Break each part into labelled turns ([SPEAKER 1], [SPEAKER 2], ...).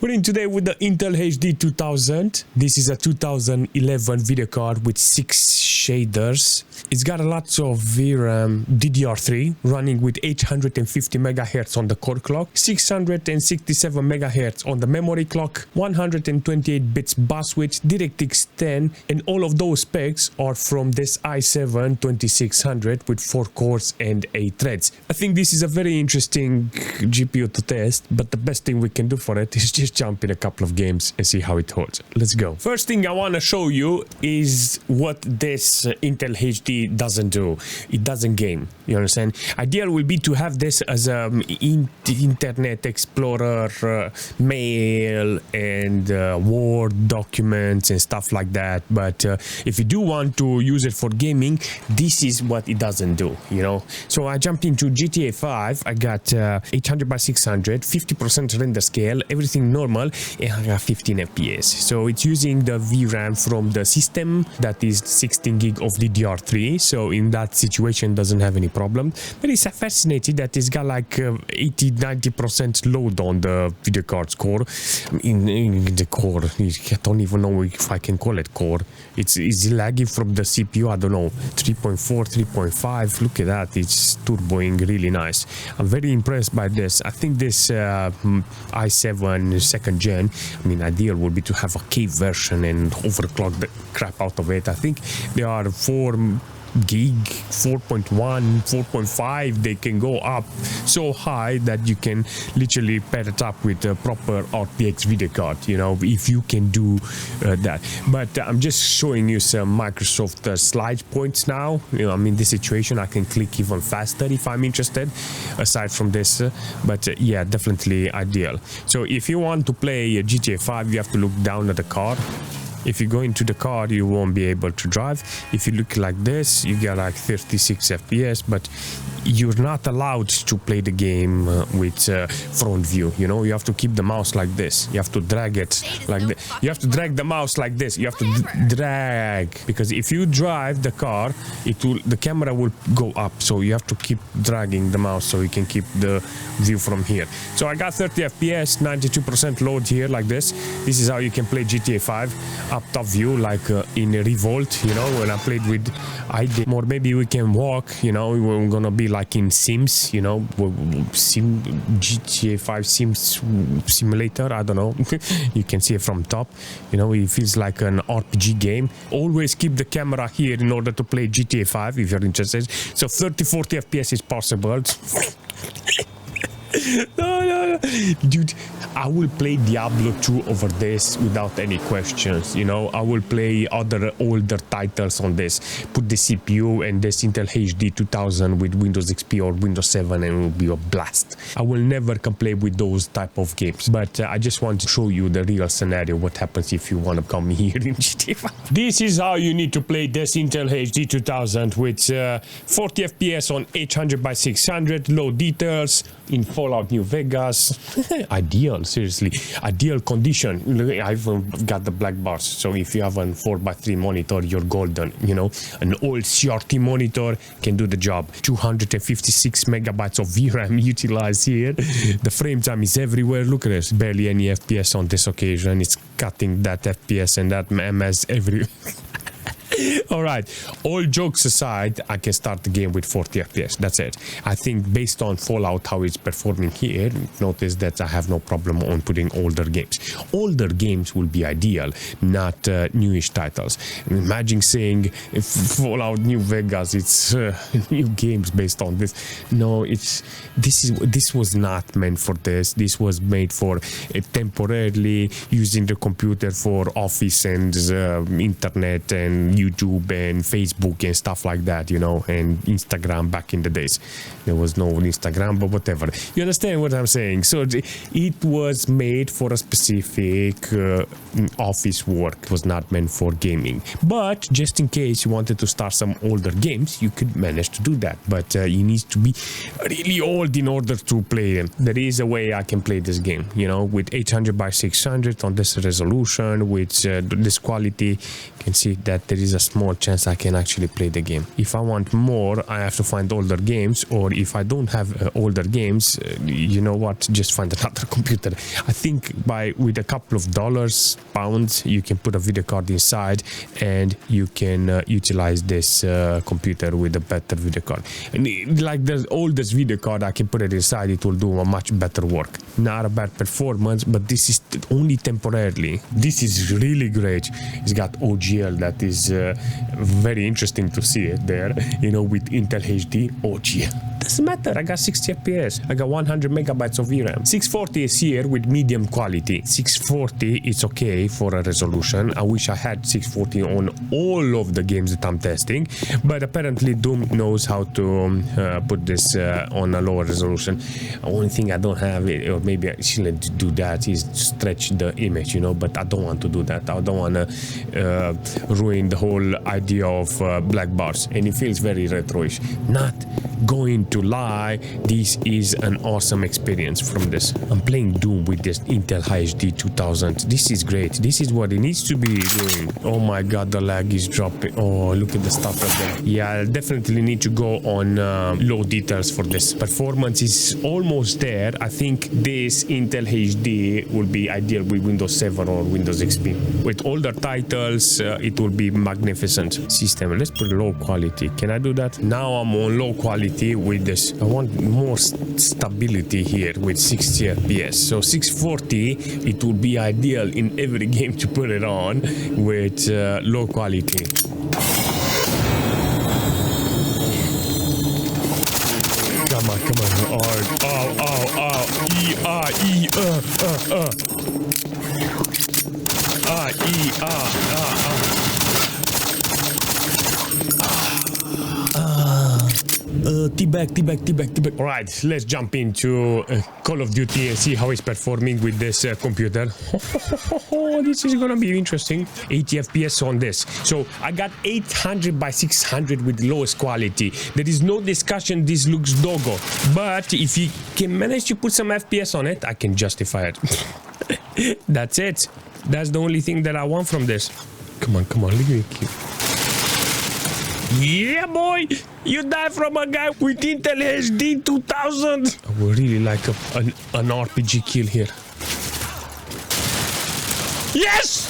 [SPEAKER 1] We're in today with the Intel HD 2000. This is a 2011 video card with 6 shaders. It's got a lot of VRAM DDR3 running with 850 MHz on the core clock, 667 MHz on the memory clock, 128 bits bus width, DirectX 10, and all of those specs are from this i7 2600 with 4 cores and 8 threads. I think this is a very interesting GPU to test, but the best thing we can do for it is just jump in a couple of games and see how it holds. Let's go. First thing I want to show you is what this Intel HD doesn't do. It doesn't game. You understand? Ideal will be to have this as Internet Explorer, mail and Word documents and stuff like that. But if you do want to use it for gaming, this is what it doesn't do, you know. So I jumped into GTA 5. I got 800 by 600, 50% render scale, everything normal, and I got 15 FPS. So it's using the VRAM from the system that is 16 gig of DDR3. So in that situation, doesn't have any problem. But it's fascinating that it's got like 80-90% load on the video card's core. In the core, I don't even know if I can call it core. It's lagging from the CPU. I don't know, 3.4, 3.5. Look at that. It's turboing really nice. I'm very impressed by this. I think this i7 second gen, I mean, ideal would be to have a K version and overclock the crap out of it. I think they are 4 gig, 4.1, 4.5. They can go up so high that you can literally pair it up with a proper RTX video card, you know, if you can do that. But I'm just showing you some Microsoft slide points now. You know, I mean, this situation I can click even faster if I'm interested aside from this, but yeah, definitely ideal. So if you want to play GTA 5, you have to look down at the car. If you go into the car, you won't be able to drive. If you look like this, you get like 36 FPS, but you're not allowed to play the game with front view. You know, you have to keep the mouse like this. You have to drag it like this. You have to drag the mouse like this. You have to drag, because if you drive the car, the camera will go up. So you have to keep dragging the mouse so you can keep the view from here. So I got 30 FPS, 92% load here like this. This is how you can play GTA 5. Up top view, like in Revolt, you know, when I played with or maybe we can walk, you know, we're gonna be like in Sims, you know, GTA 5 Sims simulator, I don't know. You can see it from top, you know, it feels like an RPG game. Always keep the camera here in order to play GTA 5 if you're interested. So 30-40 FPS is possible. No. Dude, I will play Diablo 2 over this without any questions, you know. I will play other older titles on this, put the CPU and this Intel HD 2000 with Windows XP or Windows 7 and it will be a blast. I will never complain with those type of games, but I just want to show you the real scenario, what happens if you want to come here in GTA 5. This is how you need to play this Intel HD 2000 with 40 FPS on 800 by 600, low details, in Fallout New Vegas. Ideal, seriously, ideal condition. I've got the black bars, so if you have a 4x3 monitor, you're golden, you know. An old CRT monitor can do the job. 256 megabytes of VRAM utilized here. The frame time is everywhere. Look at this, barely any FPS on this occasion. It's cutting that FPS and that MS everywhere. All right, all jokes aside, I can start the game with 40 FPS. That's it. I think based on Fallout, how it's performing here, notice that I have no problem on putting older games. Older games will be ideal, not newish titles. Imagine saying if Fallout New Vegas, it's new games based on this. No, this was not meant for this. This was made for temporarily using the computer for office and internet and YouTube and Facebook and stuff like that, you know, and Instagram back in the days. There was no Instagram, but whatever. You understand what I'm saying? So it was made for a specific office work. It was not meant for gaming. But just in case you wanted to start some older games, you could manage to do that. But you need to be really old in order to play them. There is a way I can play this game, you know, with 800 by 600 on this resolution, with this quality. You can see that there is a a small chance I can actually play the game. If I want more, I have to find older games, or if I don't have older games, you know what, just find another computer. I think with a couple of dollars, pounds, you can put a video card inside and you can utilize this computer with a better video card. And like the oldest video card, I can put it inside, it will do a much better work. Not a bad performance, but this is only temporarily. This is really great. It's got OGL, that is very interesting to see it there, you know, with Intel HD. OGL doesn't matter. I got 60 FPS. I got 100 megabytes of VRAM. 640 is here with medium quality. 640 is okay for a resolution. I wish I had 640 on all of the games that I'm testing, but apparently Doom knows how to put this on a lower resolution. Only thing I don't have, or maybe I shouldn't do that, is stretch the image, you know, but I don't want to do that. I don't want to ruin the whole idea of black bars, and it feels very retroish. Not going to lie, this is an awesome experience from this. I'm playing Doom with this Intel HD 2000. This is great. This is what it needs to be doing. Oh my god, the lag is dropping. Oh, look at the stuff right there. Yeah, I definitely need to go on low details for this. Performance is almost there. I think this Intel HD will be ideal with Windows 7 or Windows XP. With older titles, it will be magnificent. System, let's put low quality. Can I do that? Now I'm on low quality with this. I want more stability here with 60 FPS. So 640, it will be ideal in every game to put it on with low quality. Come on, come on. Oh. T-back. Alright, let's jump into Call of Duty and see how it's performing with this computer. This is gonna be interesting. 80 FPS on this. So I got 800 by 600 with lowest quality. There is no discussion, this looks doggo. But if you can manage to put some FPS on it, I can justify it. That's it. That's the only thing that I want from this. Come on, look at me. Yeah, boy! You die from a guy with Intel HD 2000! I would really like an RPG kill here. Yes!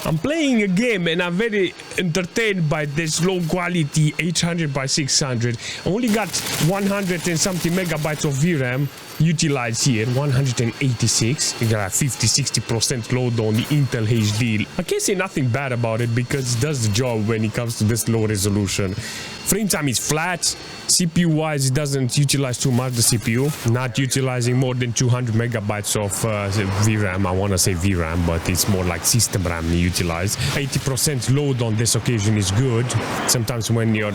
[SPEAKER 1] I'm playing a game and I'm very entertained by this low quality 800 by 600. I only got 100 and something megabytes of VRAM utilized here, 186. You got 50-60% load on the Intel HD. I can't say nothing bad about it because it does the job when it comes to this low resolution. Frame time is flat. CPU wise, it doesn't utilize too much the CPU. Not utilizing more than 200 megabytes of VRAM. I want to say VRAM, but it's more like system RAM utilized. 80% load on this occasion is good. Sometimes when you're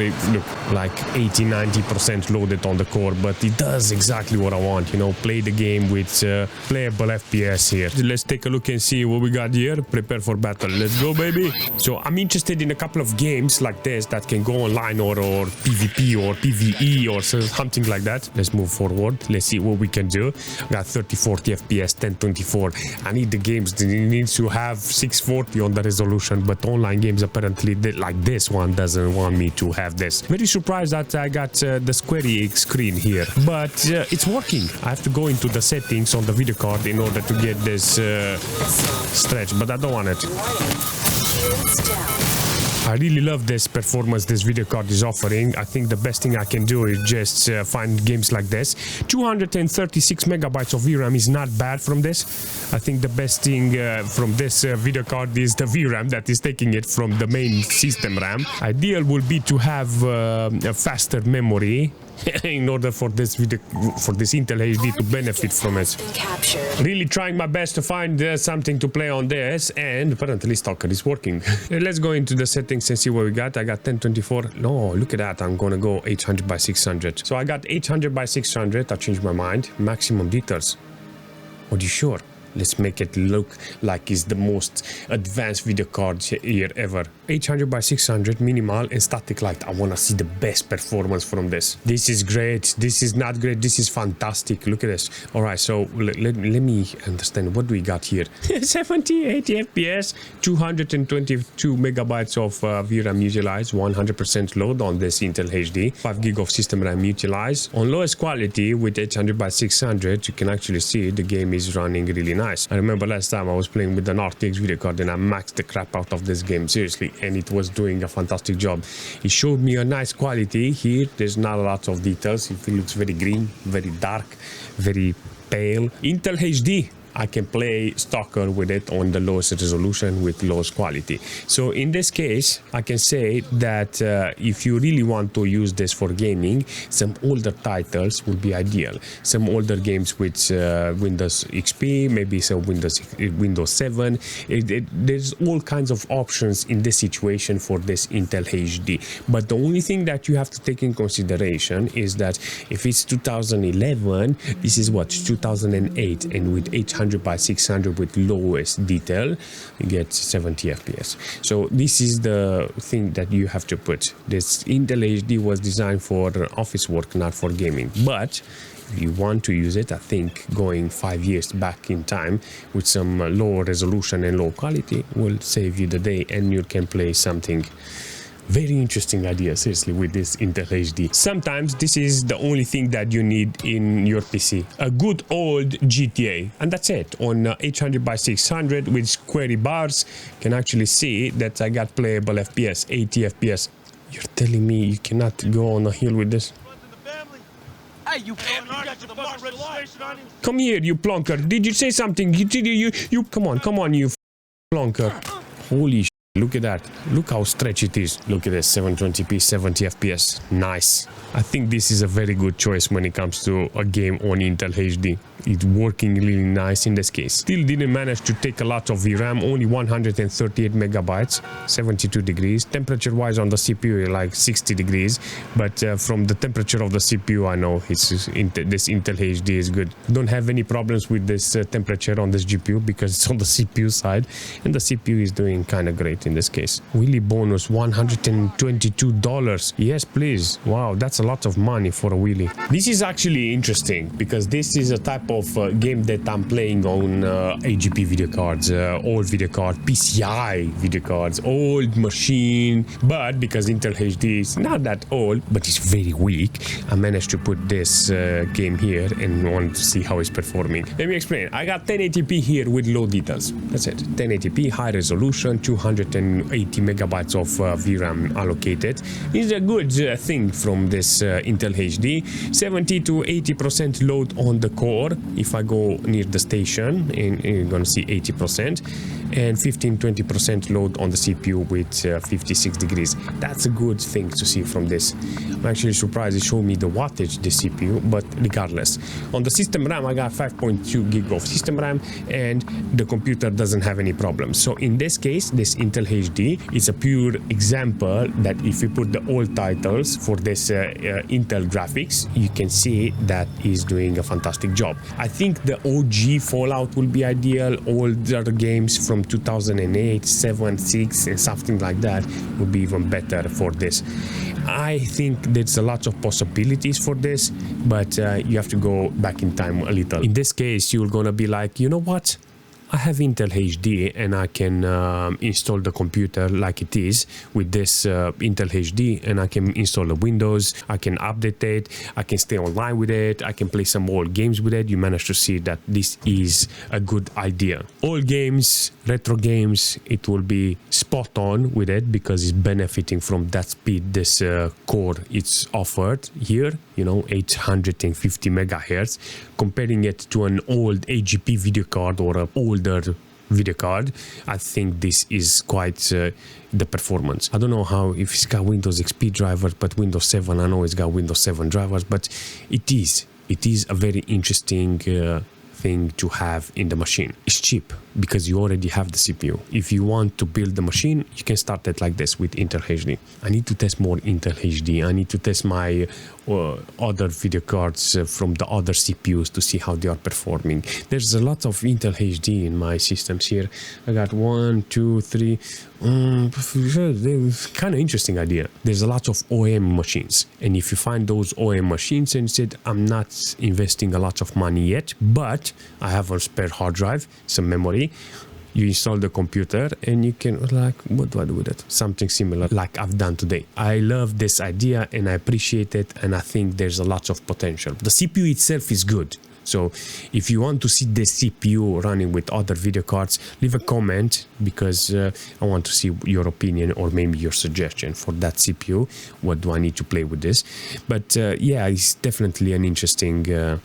[SPEAKER 1] like 80-90% loaded on the core, but it does exactly what I want. You know, play the game with playable FPS here. Let's take a look and see what we got here. Prepare for battle. Let's go, baby. So I'm interested in a couple of games like this that can go online or PvP or PvE or something like that. Let's move forward. Let's see what we can do. Got 30-40 FPS, 1024. I need the games. It needs to have 640 on the resolution, but online games apparently like this one doesn't want me to have this. Very surprised that I got the S.T.A.L.K.E.R screen here, but it's working. I have to go into the settings on the video card in order to get this stretch, but I don't want it. I really love this performance this video card is offering. I think the best thing I can do is just find games like this. 236 megabytes of VRAM is not bad from this. I think the best thing from this video card is the VRAM that is taking it from the main system RAM. Ideal would be to have a faster memory in order for this Intel HD to benefit from it. Really trying my best to find something to play on this, and apparently S.T.A.L.K.E.R is working. Let's go into the settings and see what we got. I got 1024. No, look at that. I'm gonna go 800 by 600. So I got 800 by 600. I changed my mind. Maximum details. Are you sure? Let's make it look like it's the most advanced video card here ever. 800 by 600 minimal and static light. I want to see the best performance from this. This is great. This is not great. This is fantastic. Look at this. All right, so let me understand. What do we got here? 70, 80 FPS, 222 megabytes of VRAM utilized, 100% load on this Intel HD, 5 gig of system RAM utilized. On lowest quality with 800 by 600, you can actually see the game is running really nice. I remember last time I was playing with an RTX video card and I maxed the crap out of this game, seriously, and it was doing a fantastic job. It showed me a nice quality here. There's not a lot of details. It looks very green, very dark, very pale. Intel HD, I can play S.T.A.L.K.E.R with it on the lowest resolution with lowest quality. So in this case, I can say that if you really want to use this for gaming, some older titles would be ideal. Some older games with Windows XP, maybe some Windows 7. There's all kinds of options in this situation for this Intel HD. But the only thing that you have to take in consideration is that if it's 2011, this is what, 2008, and with 800 by 600 with lowest detail, you get 70 FPS. So this is the thing that you have to put. This Intel HD was designed for office work, not for gaming. But if you want to use it, I think going 5 years back in time with some low resolution and low quality will save you the day, and you can play something. Very interesting idea, seriously, with this Intel HD. Sometimes this is the only thing that you need in your PC. A good old GTA. And that's it. On 800 by 600 with squarey bars, can actually see that I got playable FPS, 80 FPS. You're telling me you cannot go on a hill with this?
[SPEAKER 2] Hey, you got your fucking registration on you?
[SPEAKER 1] Come here, you plonker. Did you say something? You come on, you plonker. Holy shit. Look at that. Look how stretchy it is. Look at this, 720p, 70 FPS. Nice. I think this is a very good choice when it comes to a game on Intel HD. It's working really nice in this case. Still didn't manage to take a lot of VRAM, only 138 megabytes, 72 degrees. Temperature wise on the CPU, like 60 degrees. But from the temperature of the CPU, I know this Intel HD is good. Don't have any problems with this temperature on this GPU because it's on the CPU side. And the CPU is doing kind of great in this case. Wheelie bonus, $122. Yes, please. Wow, that's a lot of money for a wheelie. This is actually interesting because this is a type of game that I'm playing on AGP video cards, old video card, PCI video cards, old machine. But because Intel HD is not that old, but it's very weak, I managed to put this game here and want to see how it's performing. Let me explain. I got 1080p here with low details. That's it. 1080p, high resolution, 280 megabytes of VRAM allocated. It's a good thing from this Intel HD. 70 to 80% load on the core. If I go near the station, and you're gonna see 80%, and 15-20% load on the CPU with 56 degrees. That's a good thing to see from this. I'm actually surprised it showed me the wattage, the CPU, but regardless. On the system RAM, I got 5.2 gig of system RAM, and the computer doesn't have any problems. So in this case, this Intel HD is a pure example that if you put the old titles for this Intel graphics, you can see that is doing a fantastic job. I think the OG Fallout will be ideal. Older games from 2008, 7, 6 and something like that would be even better for this. I think there's a lot of possibilities for this, but you have to go back in time a little. In this case, you're gonna be like, you know what? I have Intel HD and I can install the computer like it is with this Intel HD, and I can install the Windows, I can update it, I can stay online with it, I can play some old games with it. You manage to see that this is a good idea. Old games, retro games, it will be spot on with it because it's benefiting from that speed this core it's offered here, you know, 850 megahertz. Comparing it to an old AGP video card or an older video card, I think this is quite the performance. I don't know how, if it's got Windows XP drivers, but Windows 7, I know it's got Windows 7 drivers, but it is a very interesting thing to have in the machine. It's cheap because you already have the CPU. If you want to build the machine, you can start it like this with Intel HD. I need to test more Intel HD. I need to test my other video cards from the other CPUs to see how they are performing. There's a lot of Intel HD in my systems here. I got 1, 2, 3. Kind of interesting idea. There's a lot of OEM machines, and if you find those OEM machines and said, I'm not investing a lot of money yet, but I have a spare hard drive, some memory, you install the computer and you can, like, what do I do with it? Something similar like I've done today. I love this idea and I appreciate it, and I think there's a lot of potential. The CPU itself is good. So if you want to see the CPU running with other video cards, leave a comment, because I want to see your opinion or maybe your suggestion for that CPU. What do I need to play with this? But yeah, it's definitely an interesting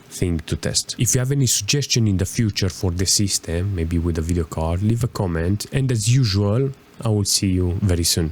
[SPEAKER 1] thing to test. If you have any suggestion in the future for the system, maybe with a video card, leave a comment. And as usual, I will see you very soon.